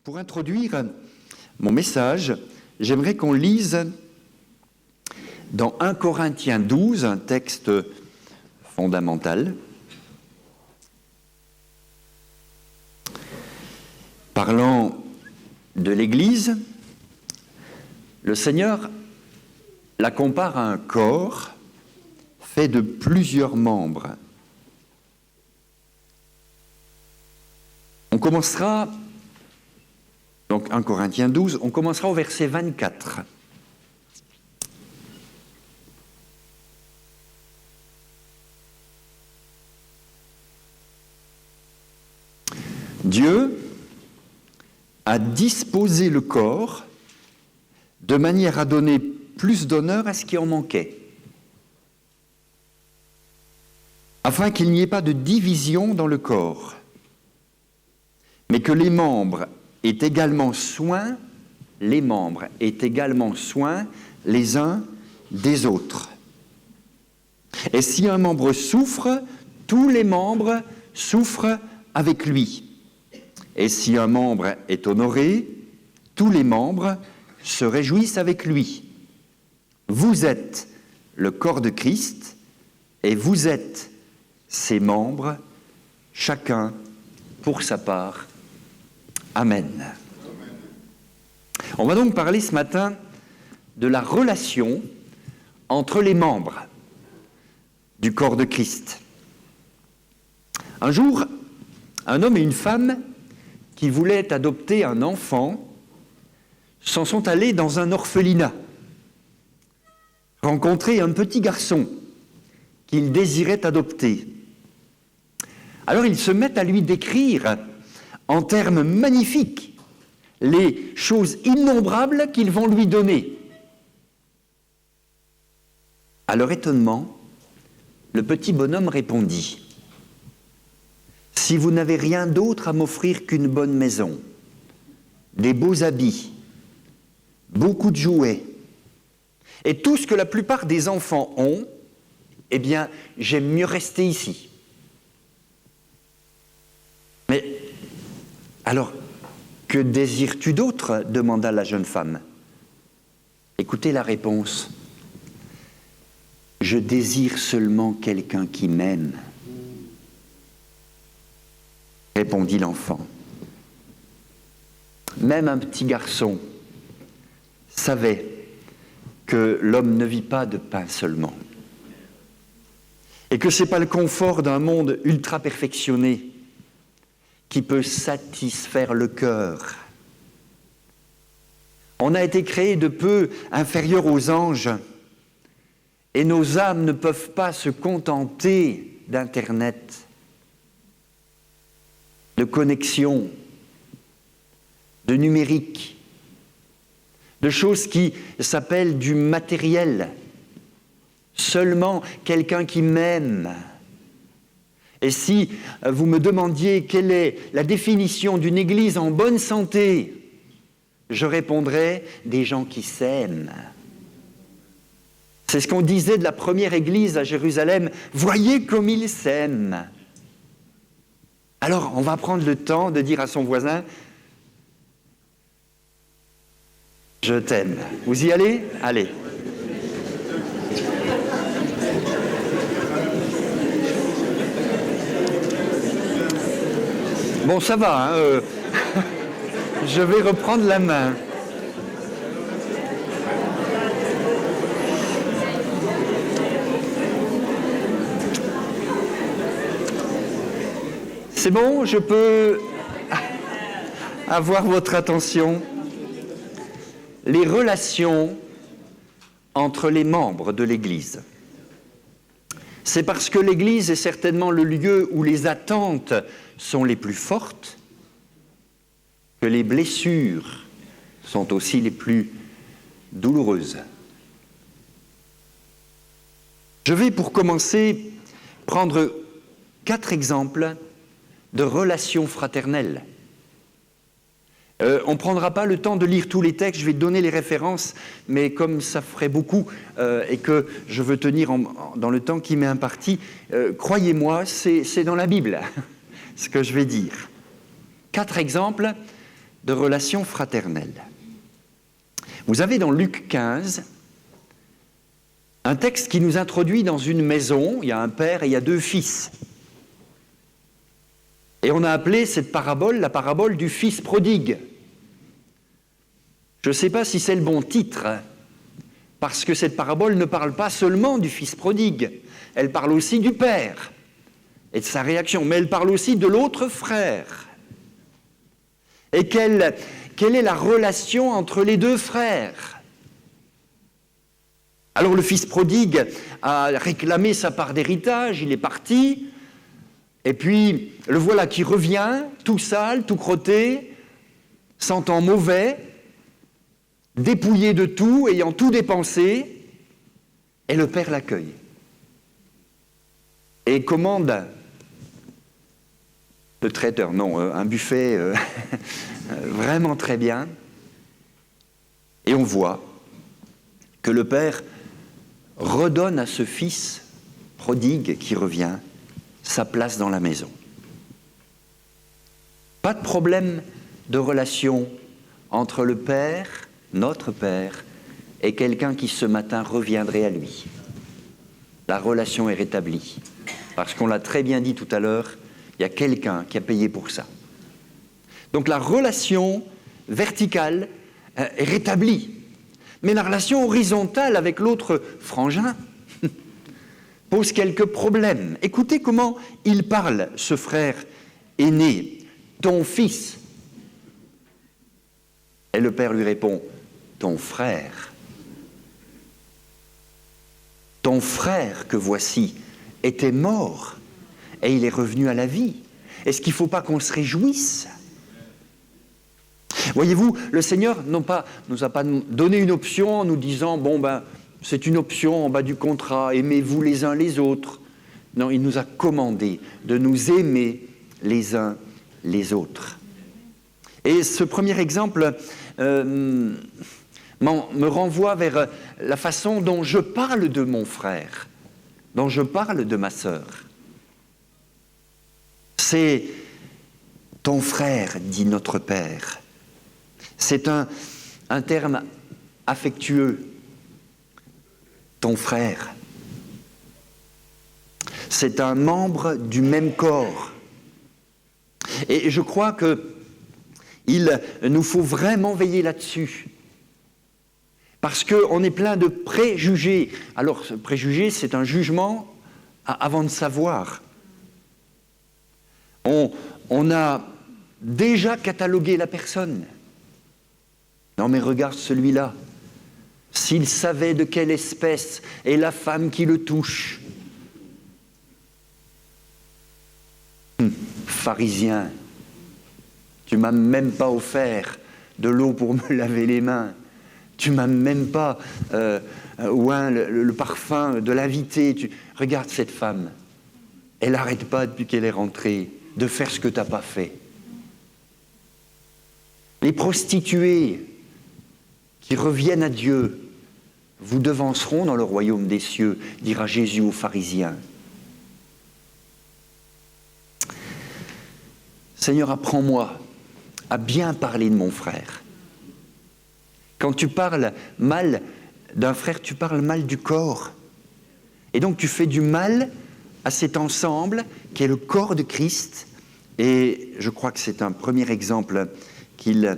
Pour introduire mon message, j'aimerais qu'on lise dans 1 Corinthiens 12, un texte fondamental, parlant de l'Église. Le Seigneur la compare à un corps fait de plusieurs membres. On commencera, donc 1 Corinthiens 12, on commencera au verset 24. Dieu a disposé le corps de manière à donner plus d'honneur à ce qui en manquait, afin qu'il n'y ait pas de division dans le corps, mais que les membres aient également soin les uns des autres. Et si un membre souffre, tous les membres souffrent avec lui. Et si un membre est honoré, tous les membres se réjouissent avec lui. Vous êtes le corps de Christ et vous êtes ses membres, chacun pour sa part. Amen. On va donc parler ce matin de la relation entre les membres du corps de Christ. Un jour, un homme et une femme qui voulaient adopter un enfant s'en sont allés dans un orphelinat, rencontrer un petit garçon qu'ils désiraient adopter. Alors ils se mettent à lui décrire en termes magnifiques les choses innombrables qu'ils vont lui donner. À leur étonnement, le petit bonhomme répondit : « Si vous n'avez rien d'autre à m'offrir qu'une bonne maison, des beaux habits, beaucoup de jouets, et tout ce que la plupart des enfants ont, eh bien, j'aime mieux rester ici. » « Mais alors, que désires-tu d'autre ? Demanda la jeune femme. Écoutez la réponse. « Je désire seulement quelqu'un qui m'aime. » répondit l'enfant. Même un petit garçon savait que l'homme ne vit pas de pain seulement, et que ce n'est pas le confort d'un monde ultra perfectionné qui peut satisfaire le cœur. On a été créés de peu inférieurs aux anges, et nos âmes ne peuvent pas se contenter d'Internet, de connexion, de numérique, de choses qui s'appellent du matériel. Seulement quelqu'un qui m'aime. Et si vous me demandiez quelle est la définition d'une église en bonne santé, je répondrais des gens qui s'aiment. C'est ce qu'on disait de la première église à Jérusalem. Voyez comme ils s'aiment. Alors, on va prendre le temps de dire à son voisin, je t'aime. Vous y allez ? Allez. Bon, ça va, hein, je vais reprendre la main. C'est bon, je peux avoir votre attention. Les relations entre les membres de l'Église. C'est parce que l'Église est certainement le lieu où les attentes sont les plus fortes que les blessures sont aussi les plus douloureuses. Je vais pour commencer prendre 4 exemples de relations fraternelles. On ne prendra pas le temps de lire tous les textes, je vais donner les références, mais comme ça ferait beaucoup et que je veux tenir dans le temps qui m'est imparti, croyez-moi, c'est dans la Bible ce que je vais dire. 4 exemples de relation fraternelle. Vous avez dans Luc 15 un texte qui nous introduit dans une maison. Il y a un père et il y a 2 fils. Et on a appelé cette parabole la parabole du fils prodigue. Je ne sais pas si c'est le bon titre, parce que cette parabole ne parle pas seulement du fils prodigue, elle parle aussi du père et de sa réaction, mais elle parle aussi de l'autre frère. Et quelle est la relation entre les 2 frères? Alors le fils prodigue a réclamé sa part d'héritage, il est parti, et puis le voilà qui revient, tout sale, tout crotté, sentant mauvais, dépouillé de tout, ayant tout dépensé, et le père l'accueille. Et commande le traiteur, non, un buffet vraiment très bien. Et on voit que le père redonne à ce fils prodigue qui revient sa place dans la maison. Pas de problème de relation entre le père, notre père, et quelqu'un qui ce matin reviendrait à lui. La relation est rétablie. Parce qu'on l'a très bien dit tout à l'heure, il y a quelqu'un qui a payé pour ça. Donc la relation verticale est rétablie. Mais la relation horizontale avec l'autre frangin pose quelques problèmes. Écoutez comment il parle, ce frère aîné, ton fils. Et le père lui répond, ton frère. Ton frère que voici était mort et il est revenu à la vie. Est-ce qu'il ne faut pas qu'on se réjouisse? Voyez-vous, le Seigneur nous a pas donné une option en nous disant, c'est une option en bas du contrat, aimez-vous les uns les autres. Non, il nous a commandé de nous aimer les uns les autres. Et ce premier exemple me renvoie vers la façon dont je parle de mon frère, dont je parle de ma sœur. C'est ton frère, dit notre Père. C'est un terme affectueux. Ton frère. C'est un membre du même corps. Et je crois qu'il nous faut vraiment veiller là-dessus. Parce qu'on est plein de préjugés. Alors, ce préjugé, c'est un jugement avant de savoir. On a déjà catalogué la personne. Non mais regarde celui-là. S'il savait de quelle espèce est la femme qui le touche. Pharisien, tu m'as même pas offert de l'eau pour me laver les mains. Tu m'as même pas oint le parfum de l'invité. Regarde cette femme. Elle n'arrête pas depuis qu'elle est rentrée de faire ce que tu n'as pas fait. Les prostituées qui reviennent à Dieu vous devanceront dans le royaume des cieux, dira Jésus aux pharisiens. Seigneur, apprends-moi à bien parler de mon frère. Quand tu parles mal d'un frère, tu parles mal du corps. Et donc tu fais du mal à cet ensemble qui est le corps de Christ. Et je crois que c'est un premier exemple qu'il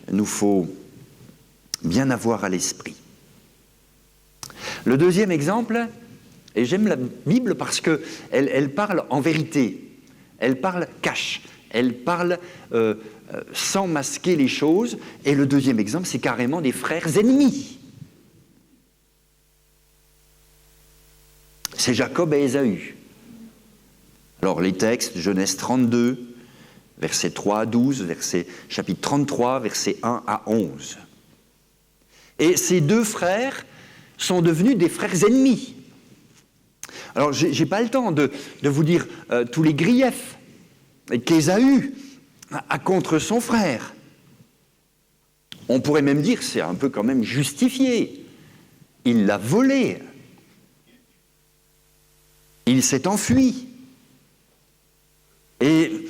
nous faut bien avoir à l'esprit. Le deuxième exemple, et j'aime la Bible parce qu'elle parle en vérité, elle parle cash, elle parle sans masquer les choses, et le deuxième exemple, c'est carrément des frères ennemis. C'est Jacob et Ésaü. Alors les textes, Genèse 32, versets 3 à 12, chapitre 33, versets 1 à 11. Et ces deux frères sont devenus des frères ennemis. Alors, je n'ai pas le temps de vous dire tous les griefs qu'Ésaü a contre son frère. On pourrait même dire, c'est un peu quand même justifié. Il l'a volé. Il s'est enfui. Et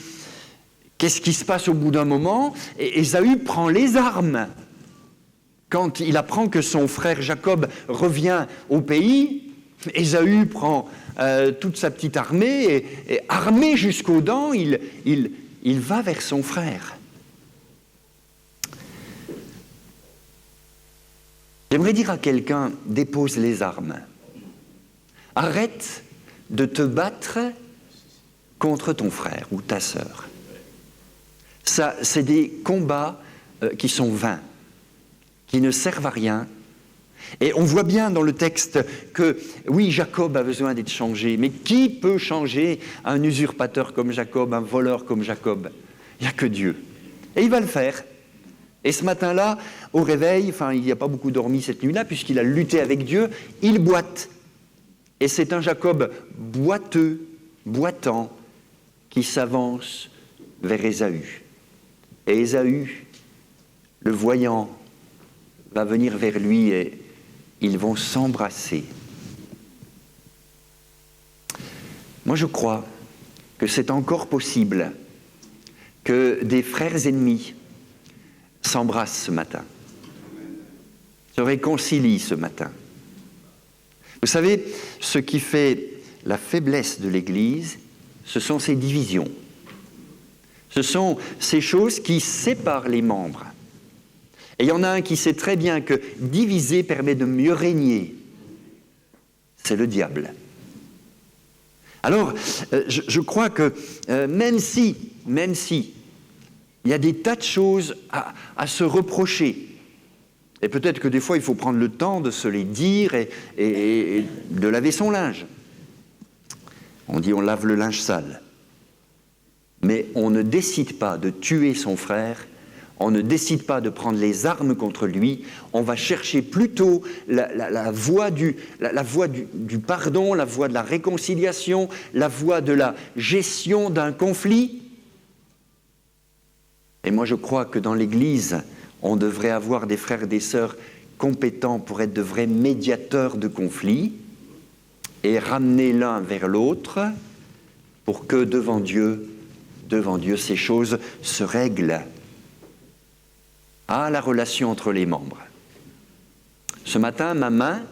Qu'est-ce qui se passe au bout d'un moment? Ésaü prend les armes. Quand il apprend que son frère Jacob revient au pays, Ésaü prend toute sa petite armée et armé jusqu'aux dents, il va vers son frère. J'aimerais dire à quelqu'un, dépose les armes. Arrête de te battre contre ton frère ou ta sœur. Ça, c'est des combats qui sont vains, qui ne servent à rien. Et on voit bien dans le texte que, oui, Jacob a besoin d'être changé, mais qui peut changer un usurpateur comme Jacob, un voleur comme Jacob? Il n'y a que Dieu. Et il va le faire. Et ce matin-là, au réveil, il n'y a pas beaucoup dormi cette nuit-là, puisqu'il a lutté avec Dieu, il boite. Et c'est un Jacob boiteux, boitant, qui s'avance vers Ésaü. Et Ésaü, le voyant, va venir vers lui et ils vont s'embrasser. Moi, je crois que c'est encore possible que des frères ennemis s'embrassent ce matin, se réconcilient ce matin. Vous savez, ce qui fait la faiblesse de l'Église, ce sont ces divisions. Ce sont ces choses qui séparent les membres. Et il y en a un qui sait très bien que diviser permet de mieux régner. C'est le diable. Alors, je crois que même si il y a des tas de choses à se reprocher, et peut-être que des fois il faut prendre le temps de se les dire et de laver son linge. On dit on lave le linge sale. Mais on ne décide pas de tuer son frère, on ne décide pas de prendre les armes contre lui, on va chercher plutôt la voie du pardon, la voie de la réconciliation, la voie de la gestion d'un conflit. Et moi je crois que dans l'Église, on devrait avoir des frères et des sœurs compétents pour être de vrais médiateurs de conflits et ramener l'un vers l'autre pour que devant Dieu, ces choses se règlent. La relation entre les membres. Ce matin, ma main,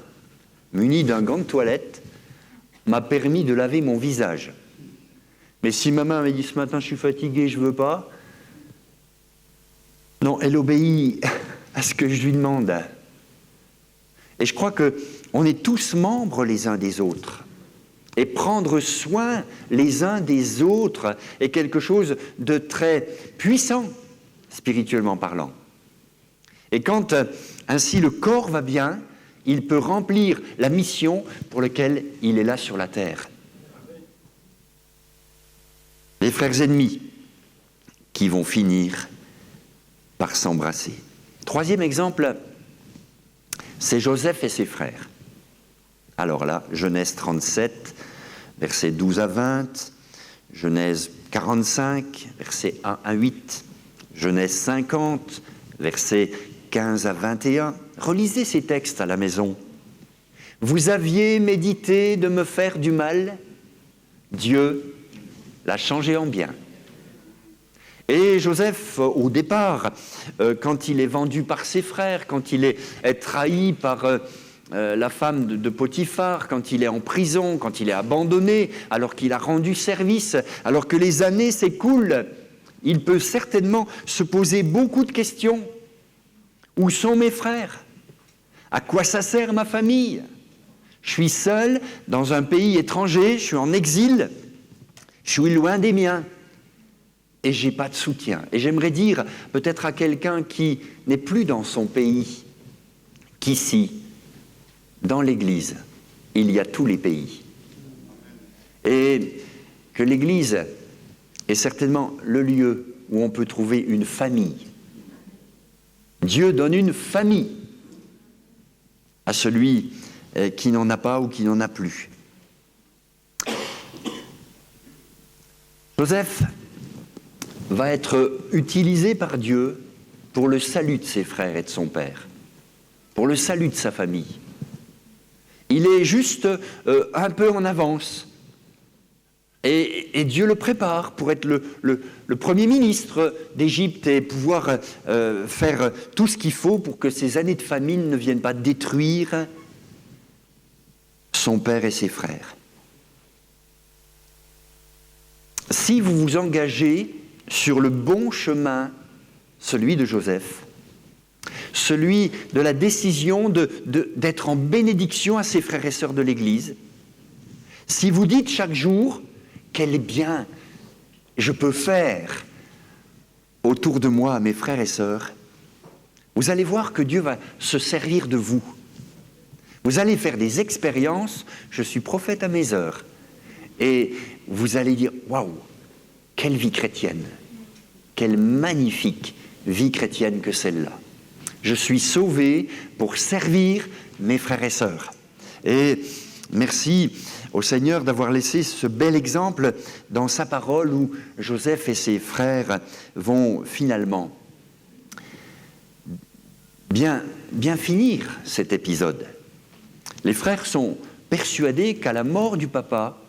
munie d'un gant de toilette, m'a permis de laver mon visage. Mais si ma main m'a dit ce matin, je suis fatigué, je ne veux pas, non, elle obéit à ce que je lui demande. Et je crois qu'on est tous membres les uns des autres. Et prendre soin les uns des autres est quelque chose de très puissant, spirituellement parlant. Et quand ainsi le corps va bien, il peut remplir la mission pour laquelle il est là sur la terre. Les frères ennemis qui vont finir par s'embrasser. Troisième exemple, c'est Joseph et ses frères. Alors là, Genèse 37, versets 12 à 20, Genèse 45, versets 1 à 8, Genèse 50, versets 15 à 21. Relisez ces textes à la maison. Vous aviez médité de me faire du mal, Dieu l'a changé en bien. Et Joseph, au départ, quand il est vendu par ses frères, quand il est trahi par la femme de Potiphar, quand il est en prison, quand il est abandonné, alors qu'il a rendu service, alors que les années s'écoulent, il peut certainement se poser beaucoup de questions. Où sont mes frères? À quoi ça sert ma famille? Je suis seul dans un pays étranger, je suis en exil, je suis loin des miens. Et je n'ai pas de soutien. Et j'aimerais dire peut-être à quelqu'un qui n'est plus dans son pays, qu'ici, dans l'Église, il y a tous les pays. Et que l'Église est certainement le lieu où on peut trouver une famille. Dieu donne une famille à celui qui n'en a pas ou qui n'en a plus. Joseph va être utilisé par Dieu pour le salut de ses frères et de son père, pour le salut de sa famille. Il est juste un peu en avance. Et Dieu le prépare pour être le premier ministre d'Égypte et pouvoir faire tout ce qu'il faut pour que ces années de famine ne viennent pas détruire son père et ses frères. Si vous vous engagez sur le bon chemin, celui de Joseph, celui de la décision d'être en bénédiction à ses frères et sœurs de l'Église, si vous dites chaque jour « Quel bien je peux faire autour de moi à mes frères et sœurs », vous allez voir que Dieu va se servir de vous. Vous allez faire des expériences, je suis prophète à mes heures, et vous allez dire « Waouh, quelle vie chrétienne, quelle magnifique vie chrétienne que celle-là. Je suis sauvé pour servir mes frères et sœurs. » Et merci au Seigneur d'avoir laissé ce bel exemple dans sa parole où Joseph et ses frères vont finalement bien finir cet épisode. Les frères sont persuadés qu'à la mort du papa,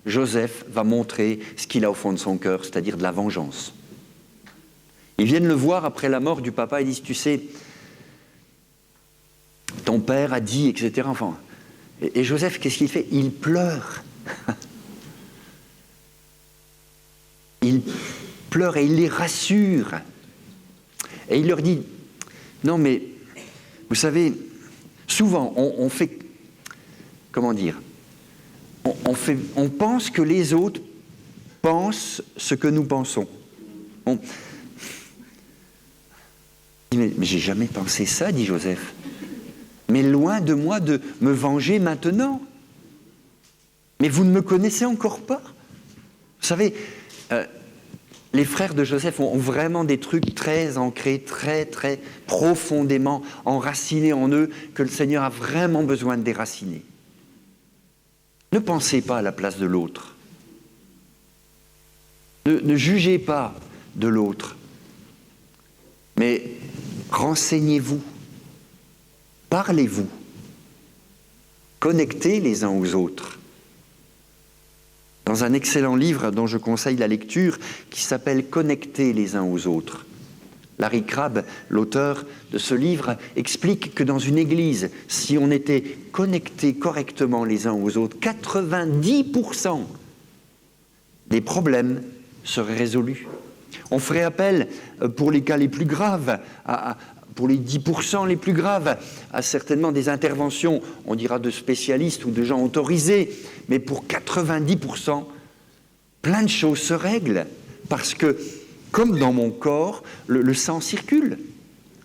Joseph va montrer ce qu'il a au fond de son cœur, c'est-à-dire de la vengeance. Ils viennent le voir après la mort du papa et disent « Tu sais, ton père a dit, etc. » Enfin, et Joseph, qu'est-ce qu'il fait? Il pleure. Il pleure et il les rassure. Et il leur dit, non mais, vous savez, souvent on fait, comment dire, on pense que les autres pensent ce que nous pensons. Mais j'ai jamais pensé ça, dit Joseph. Mais loin de moi de me venger maintenant. Mais vous ne me connaissez encore pas. Vous savez, les frères de Joseph ont vraiment des trucs très ancrés, très, très profondément enracinés en eux, que le Seigneur a vraiment besoin de déraciner. Ne pensez pas à la place de l'autre. Ne jugez pas de l'autre. Mais renseignez-vous. Parlez-vous, connectez les uns aux autres. Dans un excellent livre dont je conseille la lecture, qui s'appelle « Connecter les uns aux autres », Larry Crabb, l'auteur de ce livre, explique que dans une église, si on était connectés correctement les uns aux autres, 90% des problèmes seraient résolus. On ferait appel, pour les cas les plus graves, pour les 10% les plus graves, à certainement des interventions, on dira de spécialistes ou de gens autorisés, mais pour 90%, plein de choses se règlent, parce que, comme dans mon corps, le sang circule,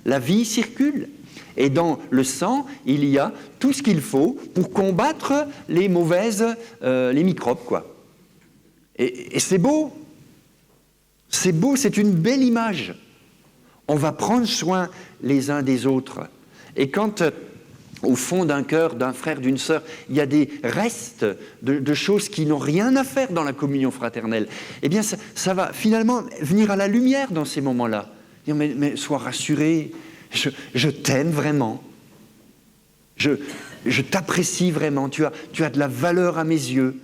la vie circule, et dans le sang, il y a tout ce qu'il faut pour combattre les les microbes, quoi. Et c'est beau, c'est une belle image. On va prendre soin les uns des autres. Et quand, au fond d'un cœur, d'un frère, d'une sœur, il y a des restes de choses qui n'ont rien à faire dans la communion fraternelle, eh bien, ça va finalement venir à la lumière dans ces moments-là. Dire, mais sois rassuré, je t'aime vraiment. Je t'apprécie vraiment. Tu as de la valeur à mes yeux.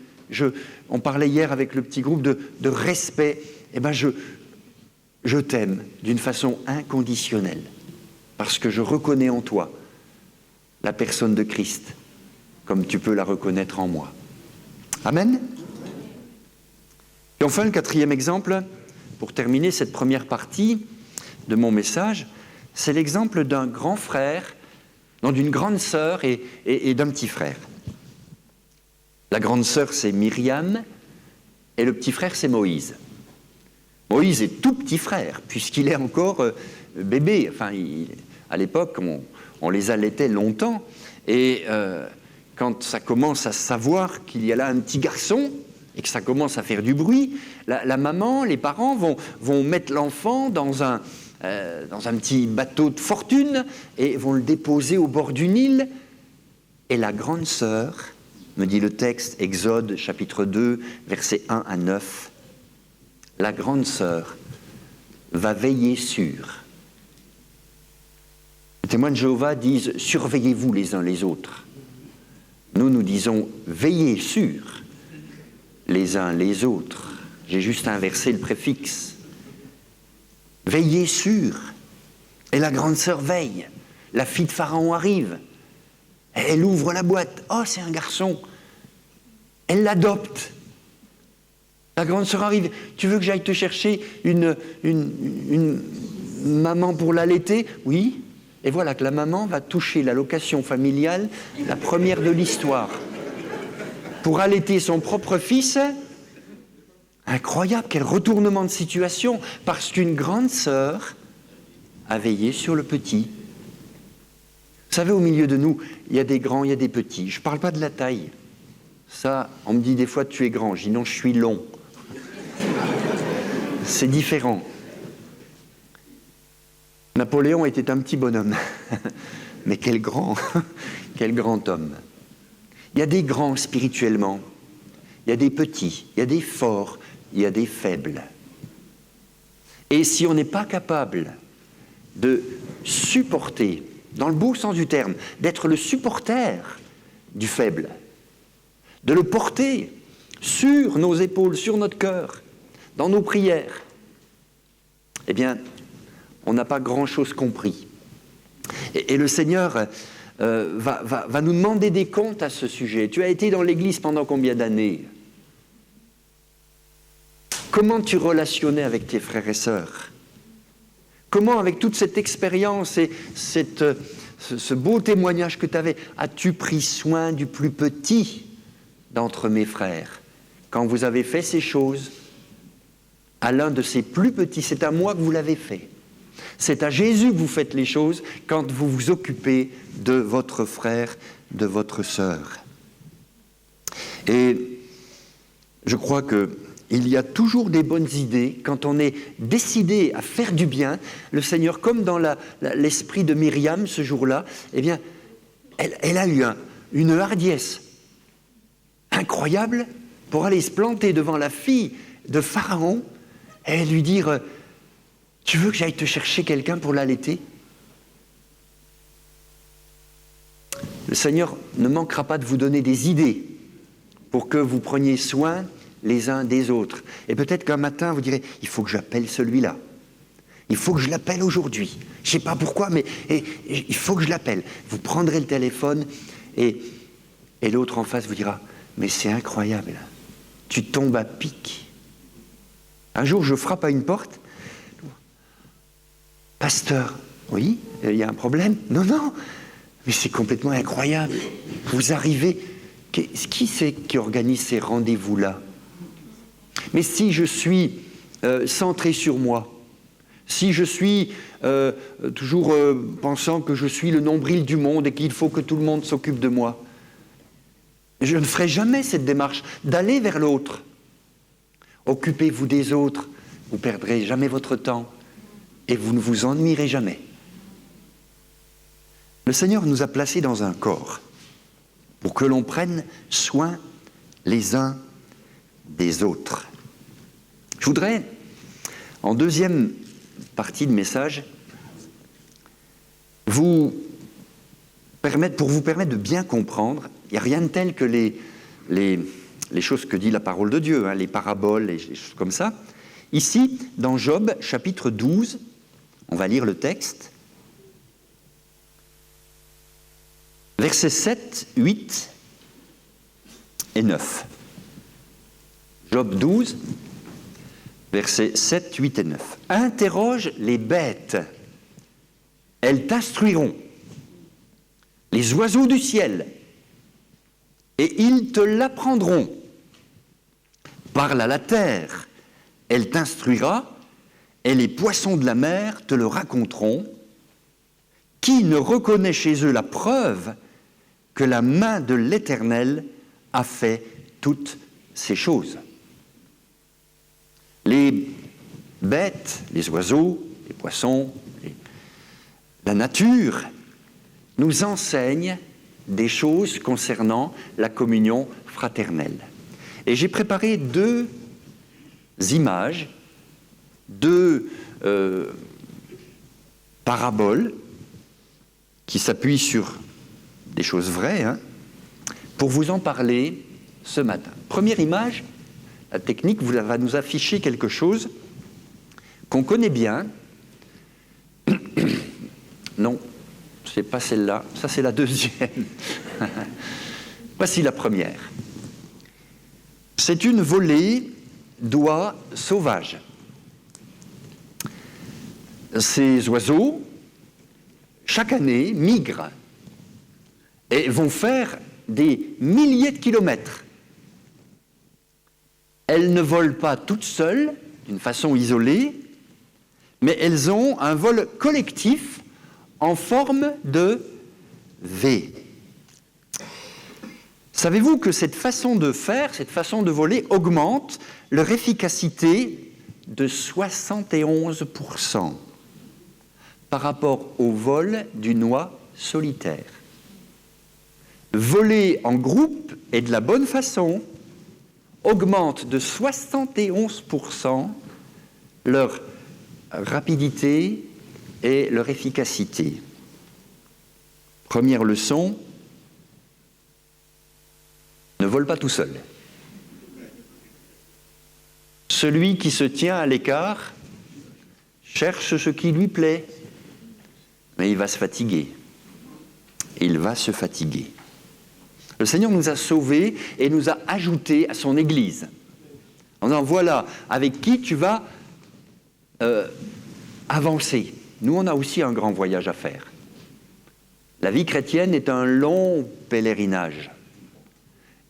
On parlait hier avec le petit groupe de respect. Eh bien, je t'aime d'une façon inconditionnelle, parce que je reconnais en toi la personne de Christ, comme tu peux la reconnaître en moi. Amen. Et enfin, le quatrième exemple, pour terminer cette première partie de mon message, c'est l'exemple d'un grand frère, non, d'une grande sœur et d'un petit frère. La grande sœur, c'est Myriam, et le petit frère, c'est Moïse. Moïse est tout petit frère, puisqu'il est encore bébé. Enfin, à l'époque, on les allaitait longtemps. Et quand ça commence à savoir qu'il y a là un petit garçon, et que ça commence à faire du bruit, la maman, les parents vont mettre l'enfant dans un petit bateau de fortune et vont le déposer au bord du Nil. Et la grande sœur, me dit le texte, Exode chapitre 2, versets 1 à 9, la grande sœur va veiller sur. Les témoins de Jéhovah disent « surveillez-vous les uns les autres ». Nous disons « veillez sur ». les uns les autres. J'ai juste inversé le préfixe. Veillez sur. Et la grande sœur veille. La fille de Pharaon arrive. Elle ouvre la boîte. Oh, c'est un garçon. Elle l'adopte. La grande sœur arrive. Tu veux que j'aille te chercher une maman pour l'allaiter? Oui. Et voilà que la maman va toucher l'allocation familiale, la première de l'histoire. Pour allaiter son propre fils. Incroyable, quel retournement de situation, parce qu'une grande sœur a veillé sur le petit. Vous savez, au milieu de nous, il y a des grands, il y a des petits. Je ne parle pas de la taille. Ça, on me dit des fois, tu es grand. Je dis non, je suis long. C'est différent. Napoléon était un petit bonhomme. Mais quel grand homme. Il y a des grands spirituellement. Il y a des petits, il y a des forts, il y a des faibles. Et si on n'est pas capable de supporter, dans le beau sens du terme, d'être le supporter du faible, de le porter sur nos épaules, sur notre cœur, dans nos prières, eh bien, on n'a pas grand-chose compris. Et le Seigneur va nous demander des comptes à ce sujet. Tu as été dans l'Église pendant combien d'années ? Comment tu relationnais avec tes frères et sœurs? Comment, avec toute cette expérience et ce beau témoignage que tu avais, as-tu pris soin du plus petit d'entre mes frères? Quand vous avez fait ces choses à l'un de ces plus petits, c'est à moi que vous l'avez fait. C'est à Jésus que vous faites les choses quand vous vous occupez de votre frère, de votre sœur. Et je crois qu'il y a toujours des bonnes idées quand on est décidé à faire du bien. Le Seigneur, comme dans l'esprit de Myriam ce jour-là, eh bien, elle a eu une hardiesse incroyable pour aller se planter devant la fille de Pharaon et lui dire « Tu veux que j'aille te chercher quelqu'un pour l'allaiter ?» Le Seigneur ne manquera pas de vous donner des idées pour que vous preniez soin les uns des autres. Et peut-être qu'un matin, vous direz, il faut que j'appelle celui-là. Il faut que je l'appelle aujourd'hui. Je ne sais pas pourquoi, mais il faut que je l'appelle. Vous prendrez le téléphone et l'autre en face vous dira, mais c'est incroyable, tu tombes à pic. Un jour, je frappe à une porte. Pasteur, oui, il y a un problème? Non, mais c'est complètement incroyable. Vous arrivez, qui c'est qui organise ces rendez-vous-là? Mais si je suis centré sur moi, si je suis toujours pensant que je suis le nombril du monde et qu'il faut que tout le monde s'occupe de moi, je ne ferai jamais cette démarche d'aller vers l'autre. Occupez-vous des autres, vous ne perdrez jamais votre temps et vous ne vous ennuierez jamais. Le Seigneur nous a placés dans un corps pour que l'on prenne soin les uns des autres. Je voudrais, en deuxième partie de message, pour vous permettre de bien comprendre, il n'y a rien de tel que les choses que dit la parole de Dieu, les paraboles, les choses comme ça. Ici, dans Job, chapitre 12, on va lire le texte, versets 7, 8 et 9. Job 12, versets 7, 8 et 9. « Interroge les bêtes, elles t'instruiront, les oiseaux du ciel, et ils te l'apprendront. Parle à la terre, elle t'instruira, et les poissons de la mer te le raconteront. Qui ne reconnaît chez eux la preuve que la main de l'Éternel a fait toutes ces choses? » Les bêtes, les oiseaux, les poissons, la nature nous enseignent des choses concernant la communion fraternelle. Et j'ai préparé deux images, deux paraboles qui s'appuient sur des choses vraies, pour vous en parler ce matin. Première image, la technique va nous afficher quelque chose qu'on connaît bien. Non, c'est pas celle-là, ça c'est la deuxième. Voici la première. C'est une volée d'oies sauvages. Ces oiseaux, chaque année, migrent et vont faire des milliers de kilomètres. Elles ne volent pas toutes seules, d'une façon isolée, mais elles ont un vol collectif en forme de V. Savez-vous que cette façon de faire, cette façon de voler augmente leur efficacité de 71% par rapport au vol d'une oie solitaire? Voler en groupe et de la bonne façon augmente de 71% leur rapidité et leur efficacité. Première leçon, ne vole pas tout seul. Celui qui se tient à l'écart cherche ce qui lui plaît, mais il va se fatiguer. Il va se fatiguer. Le Seigneur nous a sauvés et nous a ajoutés à son Église. En disant, voilà, avec qui tu vas avancer. Nous, on a aussi un grand voyage à faire. La vie chrétienne est un long pèlerinage.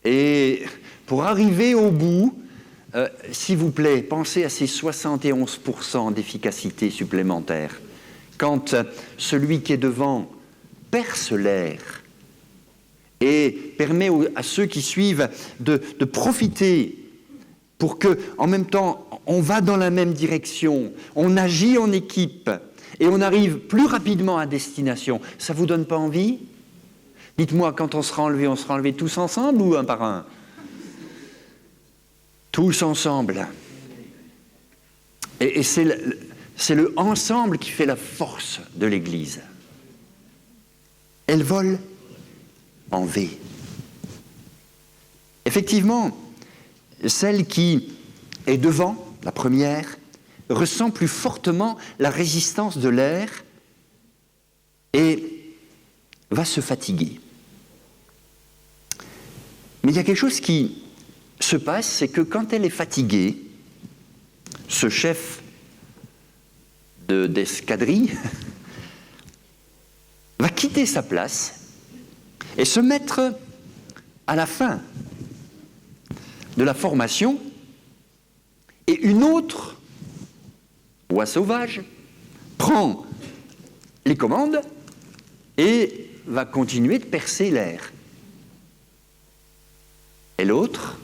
Et pour arriver au bout, s'il vous plaît, pensez à ces 71% d'efficacité supplémentaire. Quand celui qui est devant perce l'air et permet à ceux qui suivent de profiter pour que, en même temps, on va dans la même direction, on agit en équipe et on arrive plus rapidement à destination. Ça ne vous donne pas envie ? Dites-moi, quand on sera enlevé tous ensemble ou un par un ? Tous ensemble. Et c'est le ensemble qui fait la force de l'Église. Elle vole en V. Effectivement, celle qui est devant, la première, ressent plus fortement la résistance de l'air et va se fatiguer. Mais il y a quelque chose qui se passe, c'est que quand elle est fatiguée, ce chef d'escadrille va quitter sa place et se mettre à la fin de la formation, et une autre oie sauvage prend les commandes et va continuer de percer l'air. Et l'autre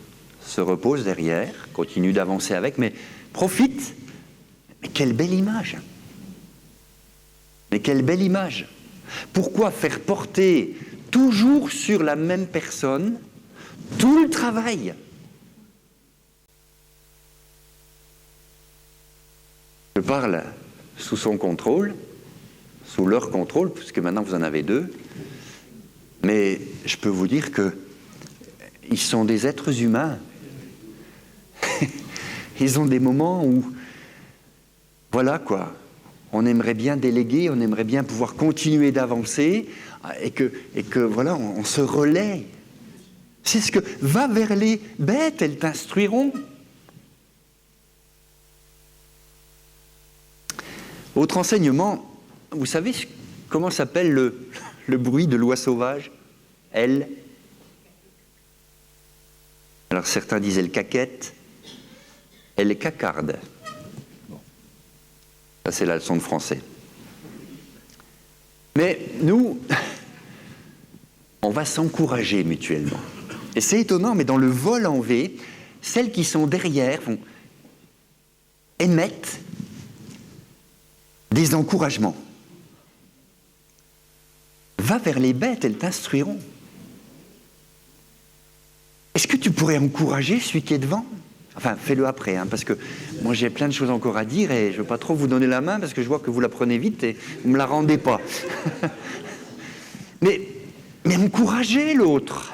se repose derrière, continue d'avancer avec, mais profite. Mais quelle belle image! Mais quelle belle image! Pourquoi faire porter toujours sur la même personne tout le travail? Je parle sous son contrôle, sous leur contrôle, puisque maintenant vous en avez deux, mais je peux vous dire qu'ils sont des êtres humains. Ils ont des moments où, voilà quoi, on aimerait bien déléguer, on aimerait bien pouvoir continuer d'avancer, et que voilà, on se relaie. C'est ce que, va vers les bêtes, elles t'instruiront. Autre enseignement, vous savez comment s'appelle le bruit de l'oie sauvage? Elle. Alors certains disent elle caquette, elle cacarde. Bon. Ça c'est la leçon de français. Mais nous, on va s'encourager mutuellement. Et c'est étonnant, mais dans le vol en V, celles qui sont derrière émettent des encouragements. Va vers les bêtes, elles t'instruiront. Est-ce que tu pourrais encourager celui qui est devant? Enfin, fais-le après, parce que moi j'ai plein de choses encore à dire et je ne veux pas trop vous donner la main parce que je vois que vous la prenez vite et vous ne me la rendez pas. mais encouragez l'autre.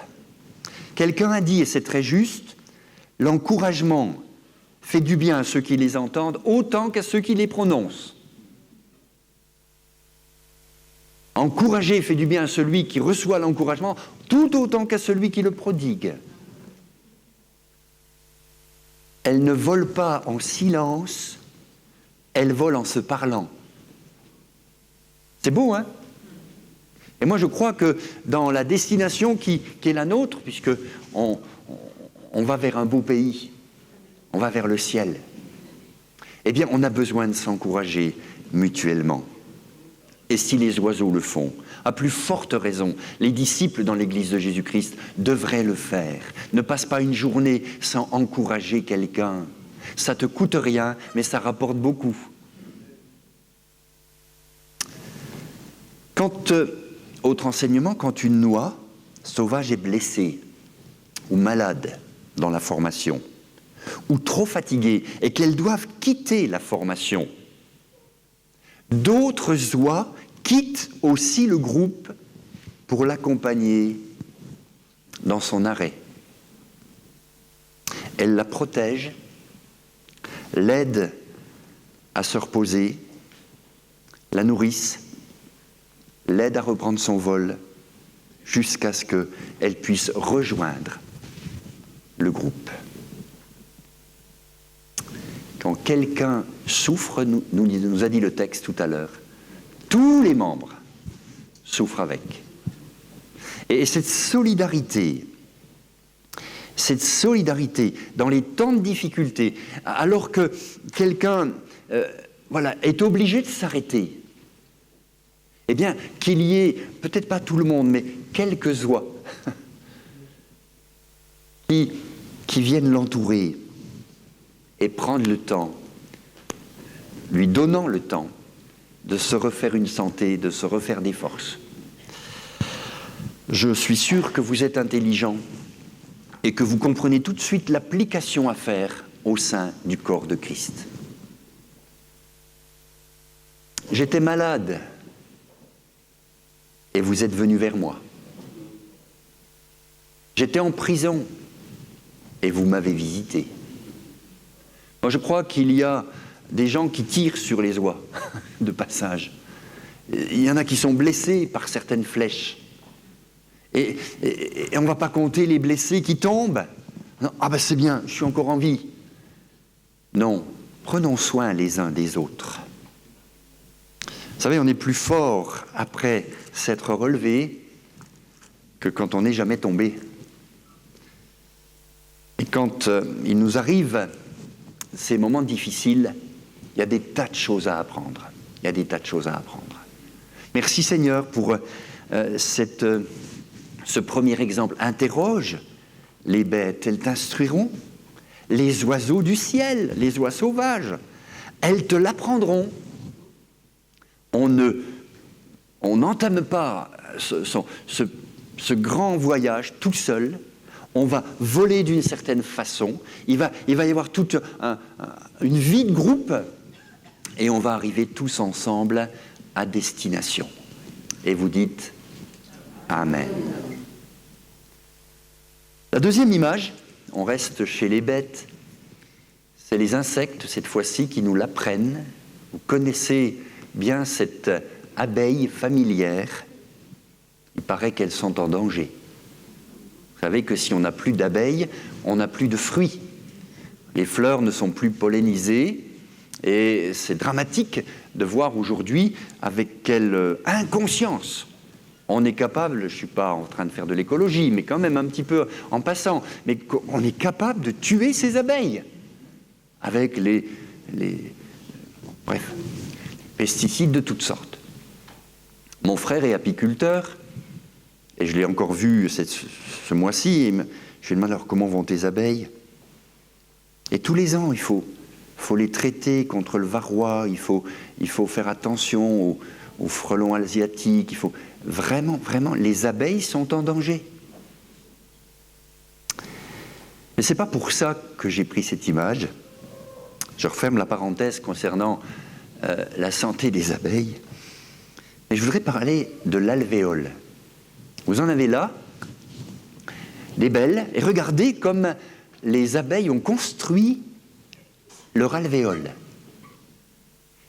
Quelqu'un a dit, et c'est très juste, l'encouragement fait du bien à ceux qui les entendent autant qu'à ceux qui les prononcent. Encourager fait du bien à celui qui reçoit l'encouragement tout autant qu'à celui qui le prodigue. Elle ne vole pas en silence, elle vole en se parlant. C'est beau, hein? Et moi, je crois que dans la destination qui est la nôtre, puisque on va vers un beau pays, on va vers le ciel, eh bien, on a besoin de s'encourager mutuellement. Et si les oiseaux le font, à plus forte raison, les disciples dans l'Église de Jésus-Christ devraient le faire. Ne passe pas une journée sans encourager quelqu'un. Ça te coûte rien, mais ça rapporte beaucoup. Autre enseignement, quand une oie sauvage est blessée ou malade dans la formation, ou trop fatiguée et qu'elles doivent quitter la formation, d'autres oies quittent aussi le groupe pour l'accompagner dans son arrêt. Elles la protègent, l'aident à se reposer, la nourrissent, l'aident à reprendre son vol jusqu'à ce qu'elle puisse rejoindre le groupe. Quand quelqu'un souffre, nous a dit le texte tout à l'heure, tous les membres souffrent avec. Et cette solidarité dans les temps de difficulté, alors que quelqu'un est obligé de s'arrêter, eh bien, qu'il y ait, peut-être pas tout le monde, mais quelques oies qui viennent l'entourer et prendre le temps, lui donnant le temps de se refaire une santé, de se refaire des forces. Je suis sûr que vous êtes intelligent et que vous comprenez tout de suite l'application à faire au sein du corps de Christ. J'étais malade et vous êtes venus vers moi. J'étais en prison et vous m'avez visité. Moi, je crois qu'il y a des gens qui tirent sur les oies de passage. Il y en a qui sont blessés par certaines flèches. Et on ne va pas compter les blessés qui tombent. Non, c'est bien, je suis encore en vie. Non, prenons soin les uns des autres. Vous savez, on est plus fort après s'être relevé que quand on n'est jamais tombé. Et quand il nous arrive ces moments difficiles, il y a des tas de choses à apprendre. Merci Seigneur pour ce premier exemple. Interroge les bêtes, elles t'instruiront. Les oiseaux du ciel, les oies sauvages, elles te l'apprendront. On n'entame pas ce grand voyage tout seul. On va voler d'une certaine façon. Il va y avoir toute une vie de groupe et on va arriver tous ensemble à destination. Et vous dites Amen. La deuxième image, on reste chez les bêtes, c'est les insectes, cette fois-ci, qui nous l'apprennent. Vous connaissez bien cette abeille familière. Il paraît qu'elles sont en danger. Vous savez que si on n'a plus d'abeilles, on n'a plus de fruits. Les fleurs ne sont plus pollinisées et c'est dramatique de voir aujourd'hui avec quelle inconscience on est capable, je ne suis pas en train de faire de l'écologie, mais quand même un petit peu en passant, mais on est capable de tuer ces abeilles avec les pesticides de toutes sortes. Mon frère est apiculteur, et je l'ai encore vu ce mois-ci, et je lui demande alors comment vont tes abeilles. Et tous les ans, il faut les traiter contre le varroa, il faut faire attention aux frelons asiatiques, il faut vraiment, les abeilles sont en danger. Mais ce n'est pas pour ça que j'ai pris cette image. Je referme la parenthèse concernant la santé des abeilles. Mais je voudrais parler de l'alvéole. Vous en avez là, des belles, et regardez comme les abeilles ont construit leur alvéole.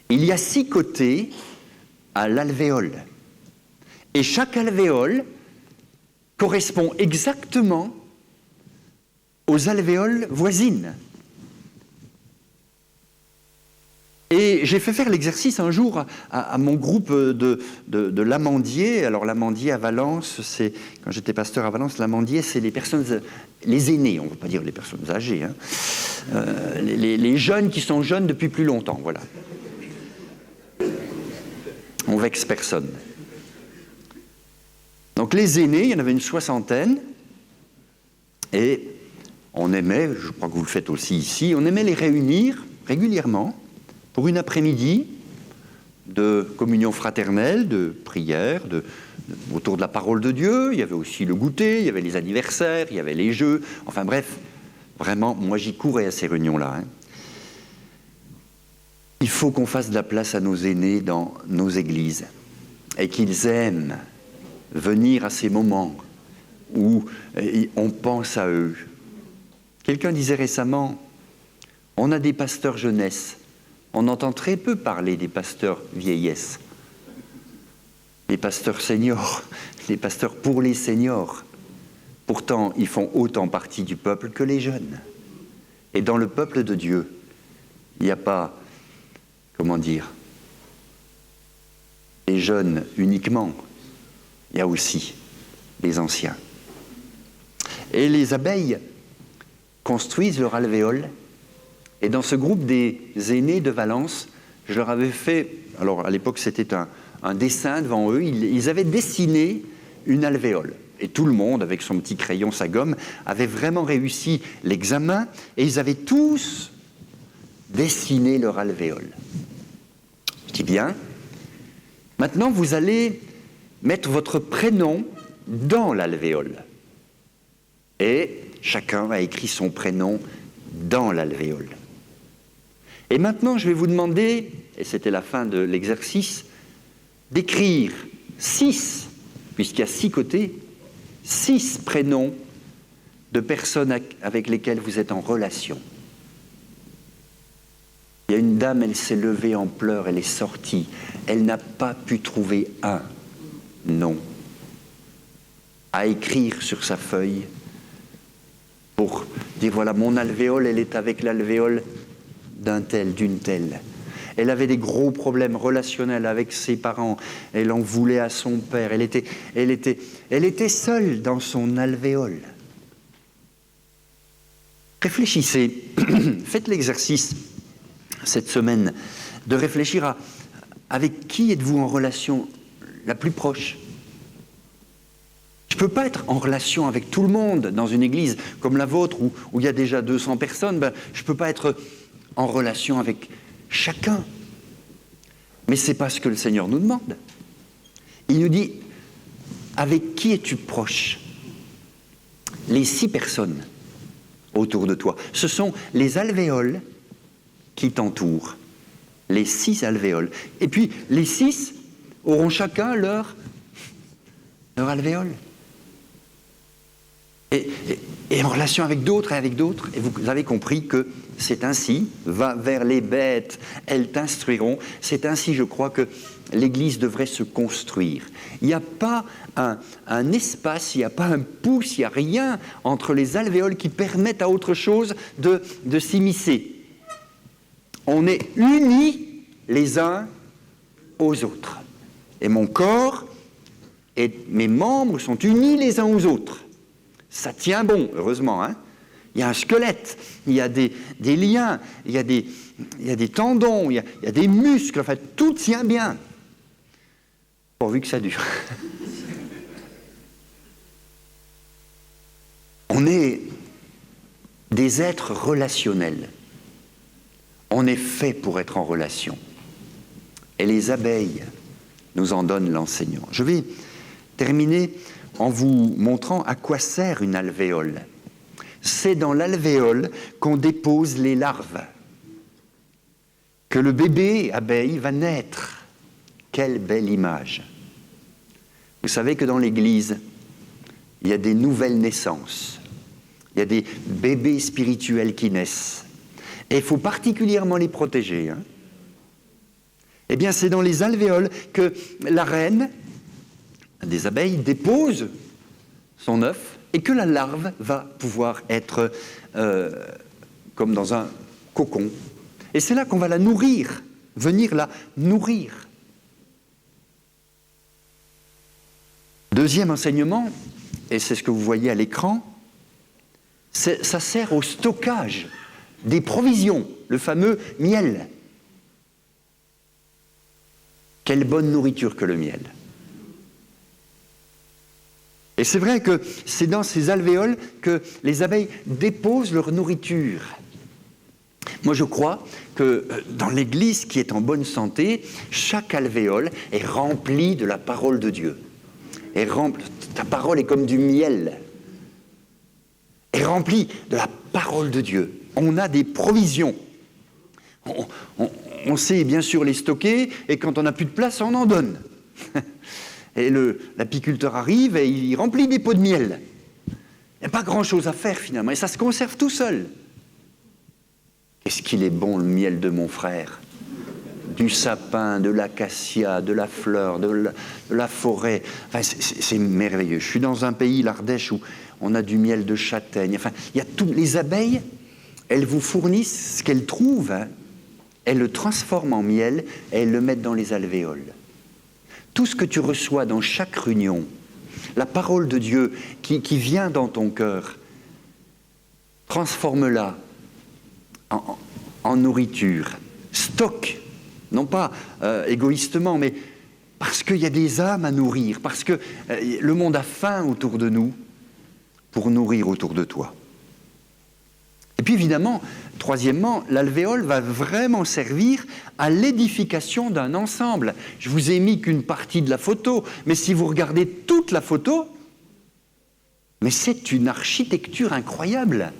Il y a 6 côtés à l'alvéole. Et chaque alvéole correspond exactement aux alvéoles voisines. Et j'ai fait faire l'exercice un jour à mon groupe de l'Amandier. Alors l'Amandier à Valence, quand j'étais pasteur à Valence, l'Amandier, c'est les personnes, les aînés, on ne veut pas dire les personnes âgées, hein. Les jeunes qui sont jeunes depuis plus longtemps, voilà. On vexe personne. Donc les aînés, il y en avait une 60aine, et on aimait, je crois que vous le faites aussi ici, on aimait les réunir régulièrement pour une après-midi de communion fraternelle, de prière, autour de la parole de Dieu. Il y avait aussi le goûter, il y avait les anniversaires, il y avait les jeux. Enfin bref, vraiment, moi j'y courais à ces réunions-là, hein. Il faut qu'on fasse de la place à nos aînés dans nos églises et qu'ils aiment venir à ces moments où on pense à eux. Quelqu'un disait récemment, on a des pasteurs jeunesse. On entend très peu parler des pasteurs vieillesse. Les pasteurs seniors, les pasteurs pour les seniors. Pourtant, ils font autant partie du peuple que les jeunes. Et dans le peuple de Dieu, il n'y a pas, comment dire, les jeunes uniquement. Il y a aussi les anciens. Et les abeilles construisent leur alvéole. Et dans ce groupe des aînés de Valence, je leur avais fait, alors à l'époque c'était un dessin devant eux, ils avaient dessiné une alvéole. Et tout le monde, avec son petit crayon, sa gomme, avait vraiment réussi l'examen, et ils avaient tous dessiné leur alvéole. Je dis bien, maintenant vous allez mettre votre prénom dans l'alvéole. Et chacun a écrit son prénom dans l'alvéole. Et maintenant, je vais vous demander, et c'était la fin de l'exercice, d'écrire 6, puisqu'il y a 6 côtés, 6 prénoms de personnes avec lesquelles vous êtes en relation. Il y a une dame, elle s'est levée en pleurs, elle est sortie. Elle n'a pas pu trouver un nom à écrire sur sa feuille pour dire, voilà, mon alvéole, elle est avec l'alvéole d'un tel, d'une telle. Elle avait des gros problèmes relationnels avec ses parents. Elle en voulait à son père. Elle était seule dans son alvéole. Réfléchissez. Faites l'exercice cette semaine de réfléchir avec qui êtes-vous en relation la plus proche. Je ne peux pas être en relation avec tout le monde dans une église comme la vôtre où il y a déjà 200 personnes. Je ne peux pas être en relation avec chacun. Mais ce n'est pas ce que le Seigneur nous demande. Il nous dit, avec qui es-tu proche? Les 6 personnes autour de toi. Ce sont les alvéoles qui t'entourent. Les 6 alvéoles. Et puis, les 6 auront chacun leur alvéole. Et en relation avec d'autres, et vous avez compris que c'est ainsi, va vers les bêtes, elles t'instruiront, c'est ainsi, je crois, que l'Église devrait se construire. Il n'y a pas un espace, il n'y a pas un pouce, il n'y a rien entre les alvéoles qui permettent à autre chose de s'immiscer. On est unis les uns aux autres. Et mon corps et mes membres sont unis les uns aux autres. Ça tient bon, heureusement, hein. Il y a un squelette, il y a des liens, il y a des tendons, il y a des muscles, enfin tout tient bien. Pourvu que ça dure. On est des êtres relationnels. On est fait pour être en relation. Et les abeilles nous en donnent l'enseignement. Je vais terminer en vous montrant à quoi sert une alvéole. C'est dans l'alvéole qu'on dépose les larves, que le bébé abeille va naître. Quelle belle image! Vous savez que dans l'Église, il y a des nouvelles naissances. Il y a des bébés spirituels qui naissent. Et il faut particulièrement les protéger. Eh bien, c'est dans les alvéoles que la reine des abeilles dépose son œuf et que la larve va pouvoir être comme dans un cocon. Et c'est là qu'on va la nourrir, venir la nourrir. Deuxième enseignement, et c'est ce que vous voyez à l'écran, ça sert au stockage des provisions, le fameux miel. Quelle bonne nourriture que le miel. Et c'est vrai que c'est dans ces alvéoles que les abeilles déposent leur nourriture. Moi, je crois que dans l'Église qui est en bonne santé, chaque alvéole est remplie de la parole de Dieu. Ta parole est comme du miel. Est remplie de la parole de Dieu. On a des provisions. On sait bien sûr les stocker, et quand on n'a plus de place, on en donne. Et l'apiculteur arrive et il remplit des pots de miel. Il n'y a pas grand-chose à faire finalement, et ça se conserve tout seul. Est-ce qu'il est bon le miel de mon frère? Du sapin, de l'acacia, de la fleur, de la forêt. Enfin, c'est merveilleux. Je suis dans un pays, l'Ardèche, où on a du miel de châtaigne. Enfin, il y a tout. Les abeilles, elles vous fournissent ce qu'elles trouvent. Elles le transforment en miel et elles le mettent dans les alvéoles. Tout ce que tu reçois dans chaque réunion, la parole de Dieu qui vient dans ton cœur, transforme-la en nourriture. Stocke, non pas égoïstement, mais parce qu'il y a des âmes à nourrir, parce que le monde a faim autour de nous pour nourrir autour de toi. Et puis évidemment, troisièmement, l'alvéole va vraiment servir à l'édification d'un ensemble. Je vous ai mis qu'une partie de la photo, mais si vous regardez toute la photo, mais c'est une architecture incroyable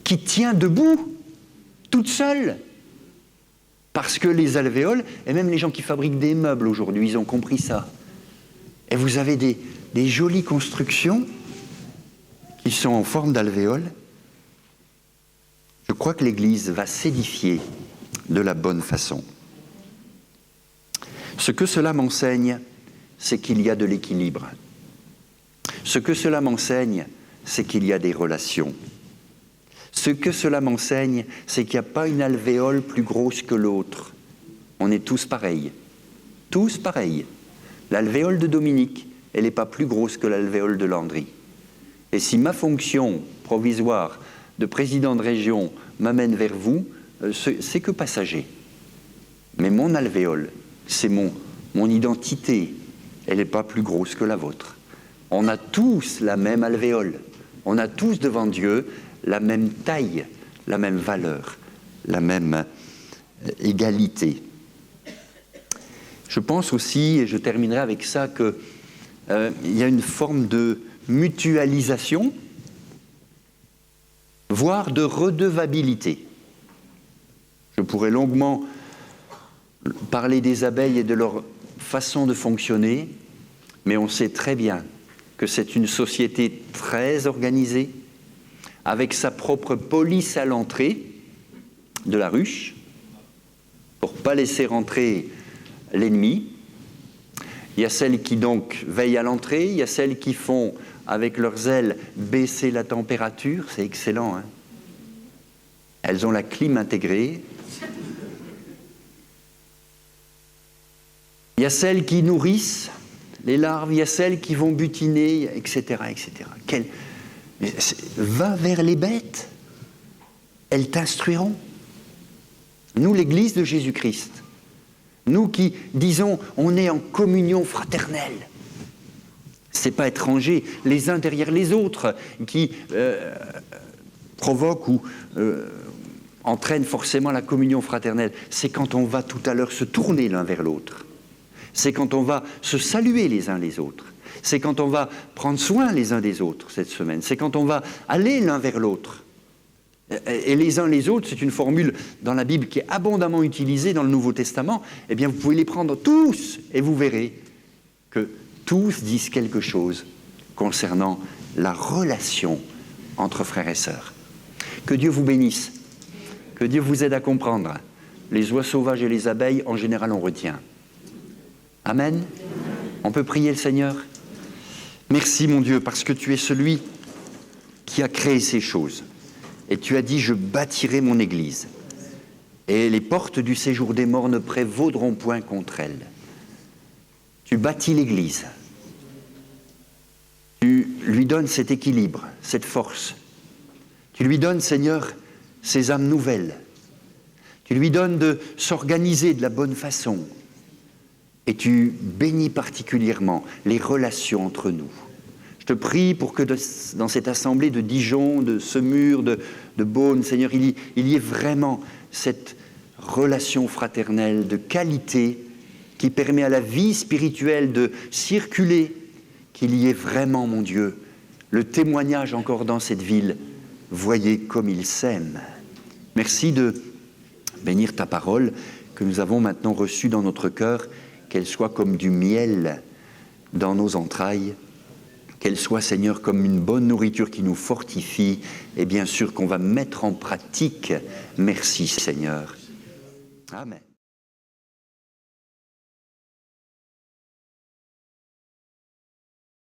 qui tient debout, toute seule. Parce que les alvéoles, et même les gens qui fabriquent des meubles aujourd'hui, ils ont compris ça. Et vous avez des jolies constructions qui sont en forme d'alvéoles. Je crois que l'Église va s'édifier de la bonne façon. Ce que cela m'enseigne, c'est qu'il y a de l'équilibre. Ce que cela m'enseigne, c'est qu'il y a des relations. Ce que cela m'enseigne, c'est qu'il n'y a pas une alvéole plus grosse que l'autre. On est tous pareils. Tous pareils. L'alvéole de Dominique, elle n'est pas plus grosse que l'alvéole de Landry. Et si ma fonction provisoire de président de région m'amène vers vous, c'est que passager. Mais mon alvéole, c'est mon identité. Elle n'est pas plus grosse que la vôtre. On a tous la même alvéole. On a tous devant Dieu la même taille, la même valeur, la même égalité. Je pense aussi, et je terminerai avec ça, qu'il y a une forme de mutualisation, voire de redevabilité. Je pourrais longuement parler des abeilles et de leur façon de fonctionner, mais on sait très bien que c'est une société très organisée, avec sa propre police à l'entrée de la ruche, pour ne pas laisser rentrer l'ennemi. Il y a celles qui donc veillent à l'entrée, il y a celles qui font, avec leurs ailes, baisser la température, c'est excellent, hein. Elles ont la clim intégrée. Il y a celles qui nourrissent les larves, il y a celles qui vont butiner, etc., etc. Va vers les bêtes, elles t'instruiront. Nous, l'Église de Jésus-Christ, nous qui disons on est en communion fraternelle, c'est pas étranger les uns derrière les autres qui provoquent ou entraînent forcément la communion fraternelle. C'est quand on va tout à l'heure se tourner l'un vers l'autre. C'est quand on va se saluer les uns les autres. C'est quand on va prendre soin les uns des autres cette semaine. C'est quand on va aller l'un vers l'autre. Et les uns les autres, c'est une formule dans la Bible qui est abondamment utilisée dans le Nouveau Testament. Eh bien, vous pouvez les prendre tous et vous verrez que tous disent quelque chose concernant la relation entre frères et sœurs. Que Dieu vous bénisse, que Dieu vous aide à comprendre. Les oies sauvages et les abeilles, en général, on retient. Amen. On peut prier le Seigneur. Merci mon Dieu, parce que tu es celui qui a créé ces choses. Et tu as dit, je bâtirai mon église. Et les portes du séjour des morts ne prévaudront point contre elle. Tu bâtis l'église. Tu lui donnes cet équilibre, cette force. Tu lui donnes, Seigneur, ces âmes nouvelles. Tu lui donnes de s'organiser de la bonne façon. Et tu bénis particulièrement les relations entre nous. Je te prie pour que dans cette assemblée de Dijon, de Semur, de Beaune, Seigneur, il y ait vraiment cette relation fraternelle de qualité qui permet à la vie spirituelle de circuler, qu'il y ait vraiment, mon Dieu, le témoignage encore dans cette ville. Voyez comme il s'aime. Merci de bénir ta parole que nous avons maintenant reçue dans notre cœur, qu'elle soit comme du miel dans nos entrailles, qu'elle soit, Seigneur, comme une bonne nourriture qui nous fortifie et bien sûr qu'on va mettre en pratique. Merci, Seigneur. Amen.